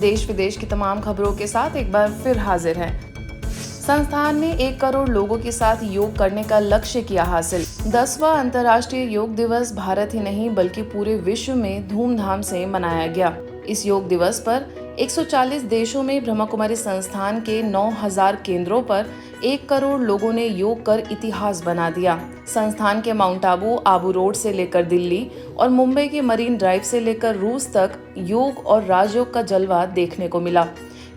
देश विदेश की तमाम खबरों के साथ एक बार फिर हाजिर हैं। संस्थान ने 1 करोड़ लोगों के साथ योग करने का लक्ष्य किया हासिल। 10वां अंतर्राष्ट्रीय योग दिवस भारत ही नहीं बल्कि पूरे विश्व में धूमधाम से मनाया गया। इस योग दिवस पर 140 देशों में ब्रह्मा कुमारी संस्थान के 9000 केंद्रों पर 1 करोड़ लोगों ने योग कर इतिहास बना दिया। संस्थान के माउंट आबू रोड से लेकर दिल्ली और मुंबई के मरीन ड्राइव से लेकर रूस तक योग और राजयोग का जलवा देखने को मिला।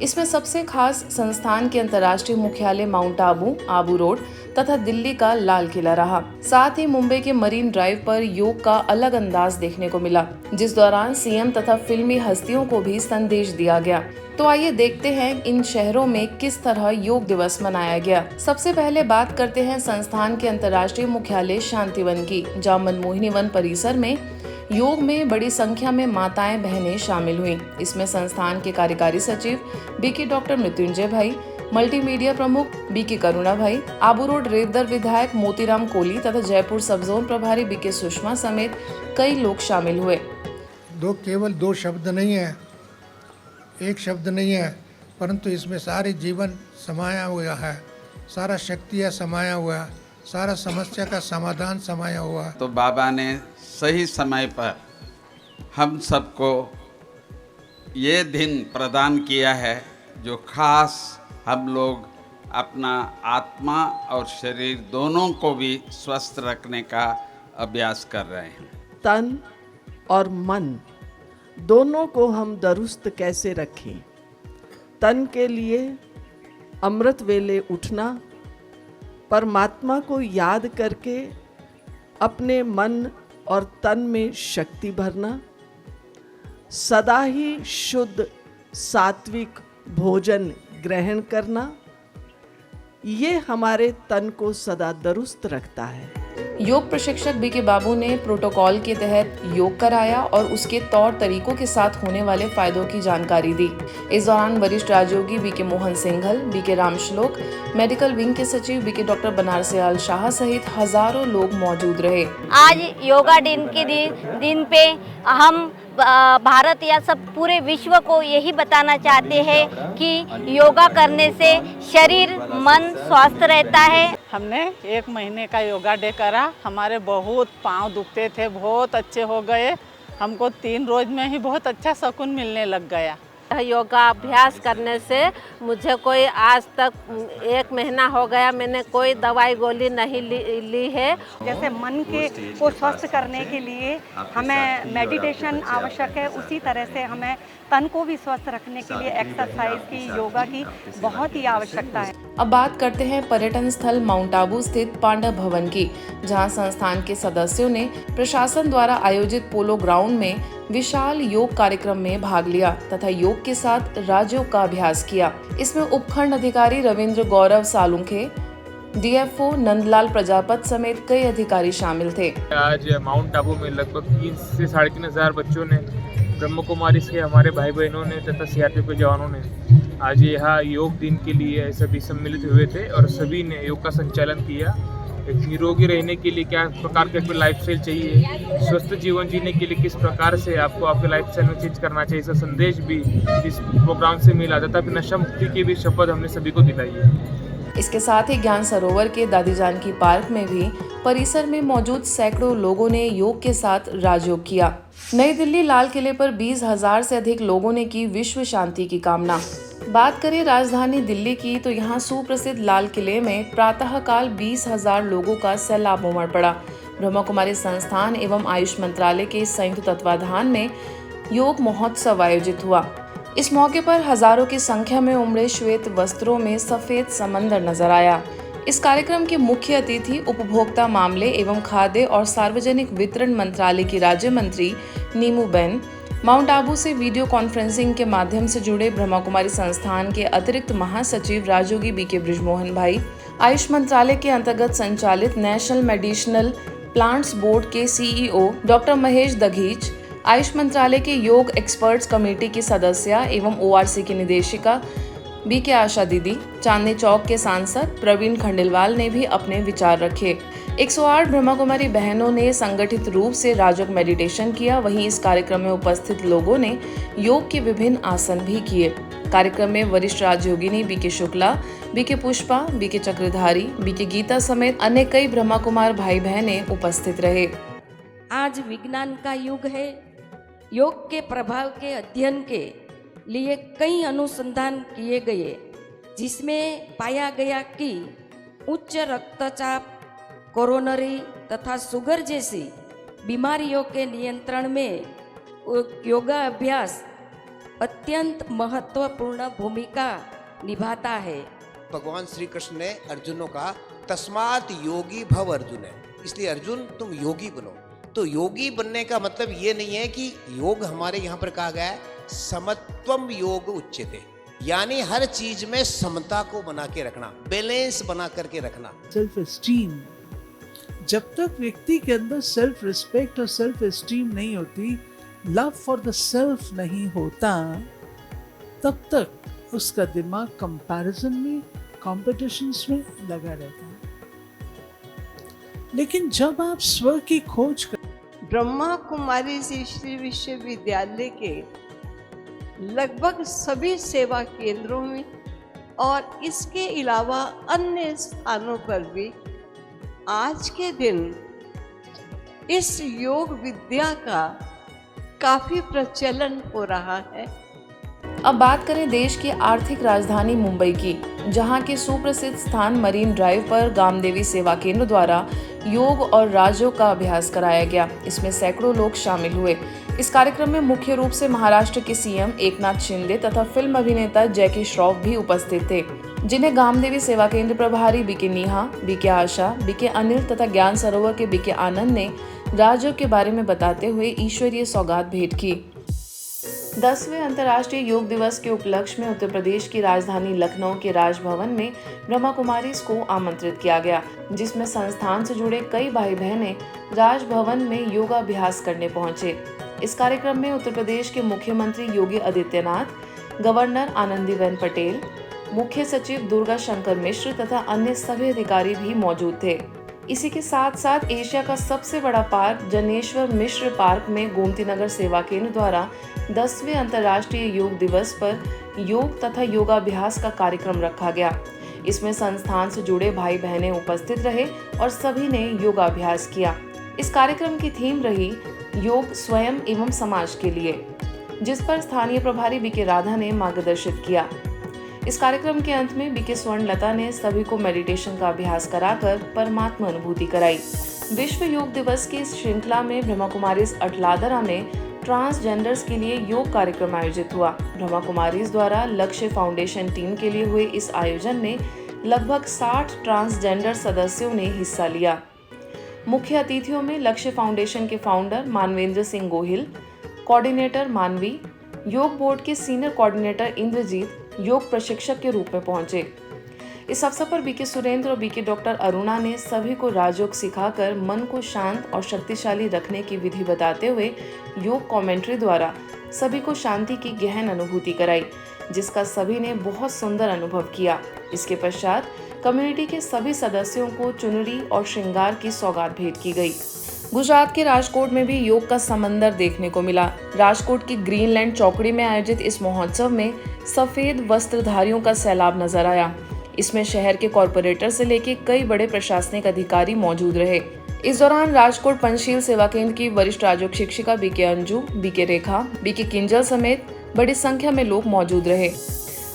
इसमें सबसे खास संस्थान के अंतर्राष्ट्रीय मुख्यालय माउंट आबू रोड तथा दिल्ली का लाल किला रहा। साथ ही मुंबई के मरीन ड्राइव पर योग का अलग अंदाज देखने को मिला, जिस दौरान सीएम तथा फिल्मी हस्तियों को भी संदेश दिया गया। तो आइए देखते हैं इन शहरों में किस तरह योग दिवस मनाया गया। सबसे पहले बात करते हैं संस्थान के अंतर्राष्ट्रीय मुख्यालय शांतिवन की, जहाँ मनमोहिनी वन परिसर में योग में बड़ी संख्या में माताएं बहनें शामिल हुईं। इसमें संस्थान के कार्यकारी सचिव बीके डॉक्टर मृत्युंजय भाई, मल्टीमीडिया प्रमुख बीके करुणा भाई, आबू रोड रेवदर विधायक मोतीराम कोहली तथा जयपुर सब जोन प्रभारी बीके सुषमा समेत कई लोग शामिल हुए। केवल दो शब्द नहीं है, एक शब्द नहीं है, परंतु इसमें सारे जीवन समाया हुआ है, सारा शक्ति समाया हुआ है, सारा समस्या का समाधान समाया हुआ है। तो बाबा ने सही समय पर हम सबको ये दिन प्रदान किया है जो खास हम लोग अपना आत्मा और शरीर दोनों को भी स्वस्थ रखने का अभ्यास कर रहे हैं। तन और मन दोनों को हम दुरुस्त कैसे रखें? तन के लिए अमृत वेले उठना, परमात्मा को याद करके अपने मन और तन में शक्ति भरना, सदा ही शुद्ध सात्विक भोजन ग्रहण करना, ये हमारे तन को सदा दुरुस्त रखता है। योग प्रशिक्षक बीके बाबू ने प्रोटोकॉल के तहत योग कराया और उसके तौर तरीकों के साथ होने वाले फायदों की जानकारी दी। इस दौरान वरिष्ठ राजयोगी BK Mohan Singhal, BK Ramshlok, medical wing के सचिव बीके डॉक्टर बनारसेलाल शाह सहित हजारों लोग मौजूद रहे। आज योगा दिन के दिन पे हम भारत या सब पूरे विश्व को यही बताना चाहते हैं कि योगा करने से शरीर मन स्वस्थ रहता है। हमने 1 महीने का योगा डे करा, हमारे बहुत पाँव दुखते थे, बहुत अच्छे हो गए। हमको 3 रोज में ही बहुत अच्छा सुकून मिलने लग गया। योगा अभ्यास करने से मुझे कोई आज तक 1 महीना हो गया, मैंने कोई दवाई गोली नहीं ली है। जैसे मन को स्वस्थ करने के लिए हमें मेडिटेशन आवश्यक है, उसी तरह से हमें तन को भी स्वस्थ रखने के लिए एक्सरसाइज की, योगा की बहुत ही आवश्यकता है। अब बात करते हैं पर्यटन स्थल माउंट आबू स्थित पांडव भवन की, जहां संस्थान के सदस्यों ने प्रशासन द्वारा आयोजित पोलो ग्राउंड में विशाल योग कार्यक्रम में भाग लिया तथा योग के साथ राजयोग का अभ्यास किया। इसमें उपखंड अधिकारी रविंद्र गौरव सालुंखे, डीएफओ नंदलाल प्रजापत समेत कई अधिकारी शामिल थे। आज माउंट आबू में लगभग 3 से 3,500 बच्चों ने, ब्रह्म कुमारी के हमारे भाई बहनों ने तथा सीआरपीएफ के जवानों ने आज यहाँ योग दिन के लिए सभी सम्मिलित हुए थे और सभी ने योग का संचालन किया। एक निरोगी रहने के लिए क्या प्रकार का लाइफस्टाइल चाहिए, स्वस्थ जीवन जीने के लिए किस प्रकार से आपको आपके लाइफस्टाइल में चेंज करना चाहिए, इसका संदेश भी इस प्रोग्राम से मिला तथा नशा मुक्ति की भी शपथ हमने सभी को दिलाई है। इसके साथ ही ज्ञान सरोवर के दादी जानकी पार्क में भी परिसर में मौजूद सैकड़ों लोगों ने योग के साथ राजयोग किया। नई दिल्ली लाल किले पर 20,000 से अधिक लोगों ने की विश्व शांति की कामना। बात करें राजधानी दिल्ली की तो यहाँ सुप्रसिद्ध लाल किले में प्रातःकाल 20,000 लोगों का सैलाब उमड़ पड़ा। ब्रह्मा कुमारी संस्थान एवं आयुष मंत्रालय के संयुक्त तत्वाधान में योग महोत्सव आयोजित हुआ। इस मौके पर हजारों की संख्या में उमड़े श्वेत वस्त्रों में सफेद समंदर नजर आया। इस कार्यक्रम के मुख्य अतिथि उपभोक्ता मामले एवं खाद्य और सार्वजनिक वितरण मंत्रालय की राज्य मंत्री नीमू बेन, माउंट आबू से वीडियो कॉन्फ्रेंसिंग के माध्यम से जुड़े ब्रह्मा कुमारी संस्थान के अतिरिक्त महासचिव राजयोगी बीके बृजमोहन भाई, आयुष मंत्रालय के अंतर्गत संचालित नेशनल मेडिसिनल प्लांट्स बोर्ड के सीईओ डॉक्टर महेश दघीच, आयुष मंत्रालय के योग एक्सपर्ट्स कमेटी की सदस्य एवं ओआरसी की निदेशिका बीके आशा दीदी, चांदनी चौक के सांसद प्रवीण खंडेलवाल ने भी अपने विचार रखे। 108 ब्रह्मा कुमारी बहनों ने संगठित रूप से राजयोग मेडिटेशन किया। वहीं इस कार्यक्रम में उपस्थित लोगों ने योग के विभिन्न आसन भी किए। कार्यक्रम में वरिष्ठ राजयोगिनी BK Shukla, BK Pushpa, BK Chakradhari, BK Geeta समेत अन्य कई ब्रह्मा कुमार भाई बहनें उपस्थित रहे। आज विज्ञान का युग है। योग के प्रभाव के अध्ययन के लिए कई अनुसंधान किए गए, जिसमें पाया गया कि उच्च रक्तचाप, कोरोनरी तथा शुगर जैसी बीमारियों के नियंत्रण में योगा अभ्यास अत्यंत महत्वपूर्ण भूमिका निभाता है। भगवान श्री कृष्ण ने अर्जुनों का तस्मात् योगी भव अर्जुन है, इसलिए अर्जुन तुम योगी बनो। तो योगी बनने का मतलब ये नहीं है कि योग हमारे यहाँ पर कहा गया है समत्वम योग उच्यते, यानी हर चीज में समता को बना के रखना, बैलेंस बना करके रखना। सेल्फ एस्टीम, जब तक व्यक्ति के अंदर सेल्फ रिस्पेक्ट और सेल्फ एस्टीम नहीं होती, लव फॉर द सेल्फ नहीं होता, तब तक उसका दिमाग कंपैरिजन में, कॉम्पिटिशन्स में लगा रहता है। लेकिन जब आप स्व की खोज कर ब्रह्मा कुमारी श्री विश्वविद्यालय के लगभग सभी सेवा केंद्रों में और इसके अलावा अन्य स्थानों पर भी आज के दिन इस योग विद्या का काफी प्रचलन हो रहा है। अब बात करें देश की आर्थिक राजधानी मुंबई की, जहां के सुप्रसिद्ध स्थान मरीन ड्राइव पर गामदेवी सेवा केंद्र द्वारा योग और राजयोग का अभ्यास कराया गया। इसमें सैकड़ों लोग शामिल हुए। इस कार्यक्रम में मुख्य रूप से महाराष्ट्र के सीएम एकनाथ शिंदे तथा फिल्म अभिनेता जैकी श्रॉफ भी उपस्थित थे, जिन्हें गामदेवी सेवा केंद्र प्रभारी बीके नेहा, बीके आशा, बीके अनिल तथा ज्ञान सरोवर के बीके आनंद ने राजयोग के बारे में बताते हुए ईश्वरीय सौगात भेंट की। 10वें अंतर्राष्ट्रीय योग दिवस के उपलक्ष्य में उत्तर प्रदेश की राजधानी लखनऊ के राजभवन में ब्रह्मा कुमारीज को आमंत्रित किया गया, जिसमें संस्थान से जुड़े कई भाई बहनें राजभवन में योगाभ्यास करने पहुंचे। इस कार्यक्रम में उत्तर प्रदेश के मुख्यमंत्री योगी आदित्यनाथ, गवर्नर आनंदीबेन पटेल, मुख्य सचिव दुर्गा शंकर मिश्र तथा अन्य सभी अधिकारी भी मौजूद थे। इसी के साथ साथ एशिया का सबसे बड़ा पार्क जनेश्वर मिश्र पार्क में गोमती नगर सेवा केंद्र द्वारा 10वें अंतर्राष्ट्रीय योग दिवस पर योग तथा योगाभ्यास का कार्यक्रम रखा गया। इसमें संस्थान से जुड़े भाई बहनें उपस्थित रहे और सभी ने योगाभ्यास किया। इस कार्यक्रम की थीम रही योग स्वयं एवं समाज के लिए, जिस पर स्थानीय प्रभारी बीके राधा ने मार्गदर्शित किया। इस कार्यक्रम के अंत में बीके स्वर्णलता ने सभी को मेडिटेशन का अभ्यास कराकर परमात्मा अनुभूति कराई। विश्व योग दिवस की इस श्रृंखला में ब्रह्मा कुमारीज अटलादरा में ट्रांसजेंडर्स के लिए योग कार्यक्रम आयोजित हुआ। ब्रह्मा कुमारीज द्वारा लक्ष्य फाउंडेशन टीम के लिए हुए इस आयोजन में लगभग 60 ट्रांसजेंडर सदस्यों ने हिस्सा लिया। मुख्य अतिथियों में लक्ष्य फाउंडेशन के फाउंडर मानवेंद्र सिंह गोहिल, कोऑर्डिनेटर मानवी, योग बोर्ड के सीनियर कोऑर्डिनेटर इंद्रजीत योग प्रशिक्षक के रूप में पहुंचे। इस अवसर पर बीके सुरेंद्र और बीके डॉक्टर अरुणा ने सभी को राजयोग सिखाकर मन को शांत और शक्तिशाली रखने की विधि बताते हुए योग कमेंट्री द्वारा सभी को शांति की गहन अनुभूति कराई, जिसका सभी ने बहुत सुंदर अनुभव किया। इसके पश्चात कम्युनिटी के सभी सदस्यों को चुनरी और श्रृंगार की सौगात भेंट की गई। गुजरात के राजकोट में भी योग का समंदर देखने को मिला। राजकोट की ग्रीनलैंड चौकड़ी में आयोजित इस महोत्सव में सफेद वस्त्रधारियों का सैलाब नजर आया। इसमें शहर के कॉरपोरेटर से लेकर कई बड़े प्रशासनिक अधिकारी मौजूद रहे। इस दौरान राजकोट पंचशील सेवा केंद्र की वरिष्ठ राजयोग शिक्षिका बीके अंजू, बीके रेखा, बीके किंजल समेत बड़ी संख्या में लोग मौजूद रहे।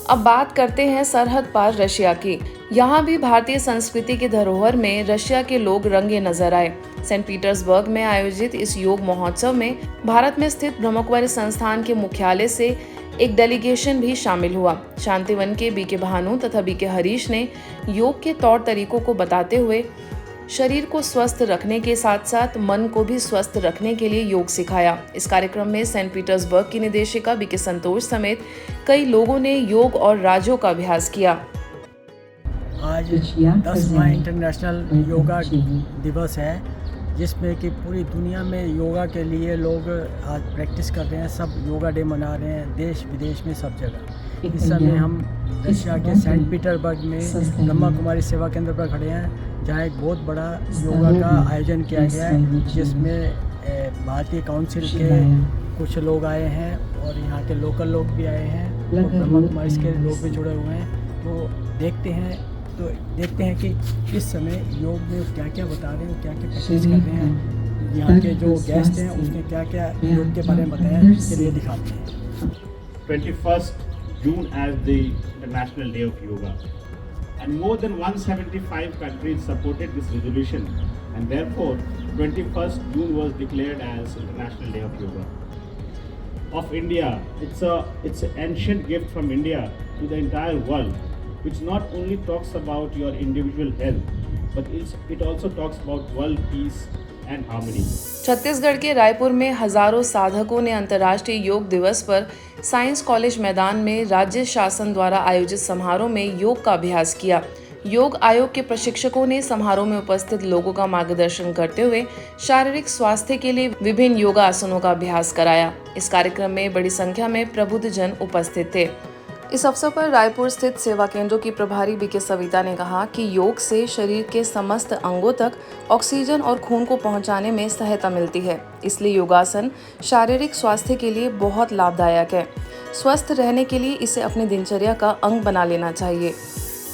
अब बात करते हैं सरहद पार रशिया की। यहाँ भी भारतीय संस्कृति की धरोहर में रशिया के लोग रंगे नजर आए। सेंट पीटर्सबर्ग में आयोजित इस योग महोत्सव में भारत में स्थित ब्रह्मा कुमारी संस्थान के मुख्यालय से एक डेलीगेशन भी शामिल हुआ। शांतिवन के बीके भानु तथा बीके हरीश ने योग के तौर तरीकों को बताते हुए शरीर को स्वस्थ रखने के साथ साथ मन को भी स्वस्थ रखने के लिए योग सिखाया। इस कार्यक्रम में सेंट पीटर्सबर्ग की निदेशिका बीके संतोष समेत कई लोगों ने योग और राजयोग का अभ्यास किया। आज 10वां इंटरनेशनल योगा दिवस है, जिसमें कि पूरी दुनिया में योगा के लिए लोग आज प्रैक्टिस कर रहे हैं। सब योगा डे मना रहे हैं, देश विदेश में सब जगह। इस समय हम रशिया के सेंट पीटर्सबर्ग में ब्रह्मा कुमारी सेवा केंद्र पर खड़े हैं, जहाँ एक बहुत बड़ा योगा का आयोजन किया गया है, जिसमें भारतीय काउंसिल के कुछ लोग आए हैं और यहाँ के लोकल लोग भी आए हैं और ब्रह्मा कुमारी के लोग भी जुड़े हुए हैं। तो देखते हैं कि इस समय योग में क्या क्या बता रहे हैं, क्या क्या प्रैक्टिस कर रहे हैं। यहाँ के जो गेस्ट हैं उसने क्या क्या योग के बारे में बताया, इसके लिए दिखाते हैं। 21st June as the International Day of Yoga, and more than 175 countries supported this resolution, and therefore 21st June was declared as International Day of Yoga. Of India, it's an ancient gift from India to the entire world, which not only talks about your individual health, but it also talks about world peace and harmony. Chhattisgarh के रायपुर में हजारों साधकों ने अंतर्राष्ट्रीय योग दिवस पर science college मैदान में राज्य शासन द्वारा आयोजित समारोह में योग का अभ्यास किया। योग आयोग के प्रशिक्षकों ने समारोह में उपस्थित लोगों का मार्गदर्शन करते हुए शारीरिक स्वास्थ्य के लिए विभिन्न योगा आसनों का अभ्यास कराया। इस कार्यक्रम में बड़ी संख्या में प्रबुद्ध जन उपस्थित थे। इस अवसर पर रायपुर स्थित सेवा केंद्रों की प्रभारी बीके सविता ने कहा कि योग से शरीर के समस्त अंगों तक ऑक्सीजन और खून को पहुंचाने में सहायता मिलती है, इसलिए योगासन शारीरिक स्वास्थ्य के लिए बहुत लाभदायक है। स्वस्थ रहने के लिए इसे अपनी दिनचर्या का अंग बना लेना चाहिए।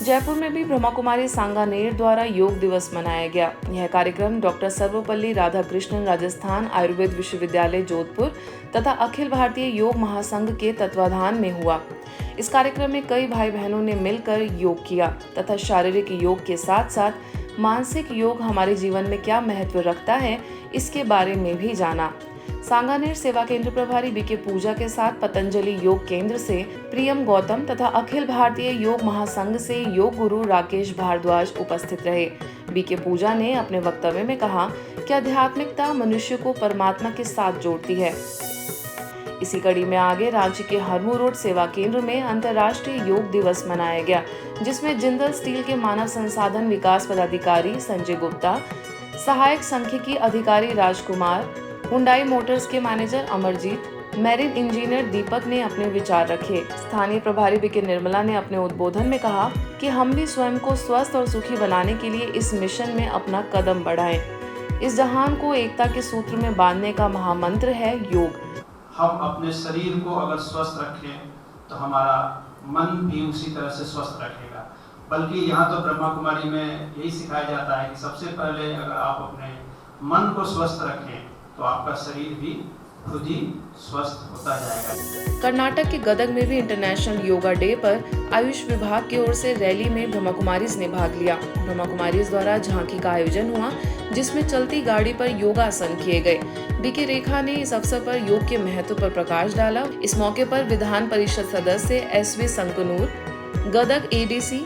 जयपुर में भी ब्रह्मा कुमारी सांगानेर द्वारा योग दिवस मनाया गया। यह कार्यक्रम डॉक्टर सर्वपल्ली राधाकृष्णन राजस्थान आयुर्वेद विश्वविद्यालय जोधपुर तथा अखिल भारतीय योग महासंघ के तत्वाधान में हुआ। इस कार्यक्रम में कई भाई बहनों ने मिलकर योग किया तथा शारीरिक योग के साथ साथ मानसिक योग हमारे जीवन में क्या महत्व रखता है, इसके बारे में भी जाना। सांगानेर सेवा केंद्र प्रभारी बीके पूजा के साथ पतंजलि योग केंद्र से प्रियम गौतम तथा अखिल भारतीय योग महासंघ से योग गुरु राकेश भारद्वाज उपस्थित रहे। बीके पूजा ने अपने वक्तव्य में कहा कि आध्यात्मिकता मनुष्य को परमात्मा के साथ जोड़ती है। इसी कड़ी में आगे रांची के हरमू रोड सेवा केंद्र में अंतर्राष्ट्रीय योग दिवस मनाया गया, जिसमें जिंदल स्टील के मानव संसाधन विकास पदाधिकारी संजय गुप्ता, सहायक सांख्यिकी अधिकारी राजकुमार, हुंडई मोटर्स के मैनेजर अमरजीत, मैरिन इंजीनियर दीपक ने अपने विचार रखे। स्थानीय प्रभारी बीके निर्मला ने अपने उद्बोधन में कहा कि हम भी स्वयं को स्वस्थ और सुखी बनाने के लिए इस मिशन में अपना कदम बढ़ाएं। इस जहान को एकता के सूत्र में बांधने का महामंत्र है योग। हम अपने शरीर को अगर स्वस्थ रखें तो हमारा मन भी उसी तरह से स्वस्थ रखेगा। बल्कि यहाँ तो ब्रह्मा कुमारी में यही सिखाया जाता है कि सबसे पहले अगर आप अपने मन को स्वस्थ रखें तो आपका शरीर भी खुद ही स्वस्थ होता जाएगा। कर्नाटक के गदग में भी इंटरनेशनल योगा डे पर आयुष विभाग की ओर से रैली में ब्रह्मा कुमारीज ने भाग लिया। ब्रह्मा कुमारीज द्वारा झांकी का आयोजन हुआ, जिसमें चलती गाड़ी पर योगासन किए गए। बीके रेखा ने इस अवसर पर योग के महत्व पर प्रकाश डाला। इस मौके पर विधान परिषद सदस्य SV संकनूर, गदग ADC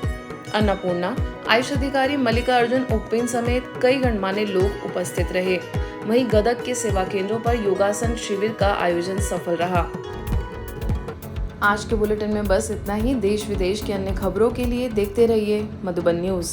अन्नपूर्णा, आयुष अधिकारी मल्लिका अर्जुन उप्पिन समेत कई गणमान्य लोग उपस्थित रहे। वहीं गदग के सेवा केंद्रों पर योगासन शिविर का आयोजन सफल रहा। आज के बुलेटिन में बस इतना ही। देश विदेश की अन्य खबरों के लिए देखते रहिए मधुबन न्यूज।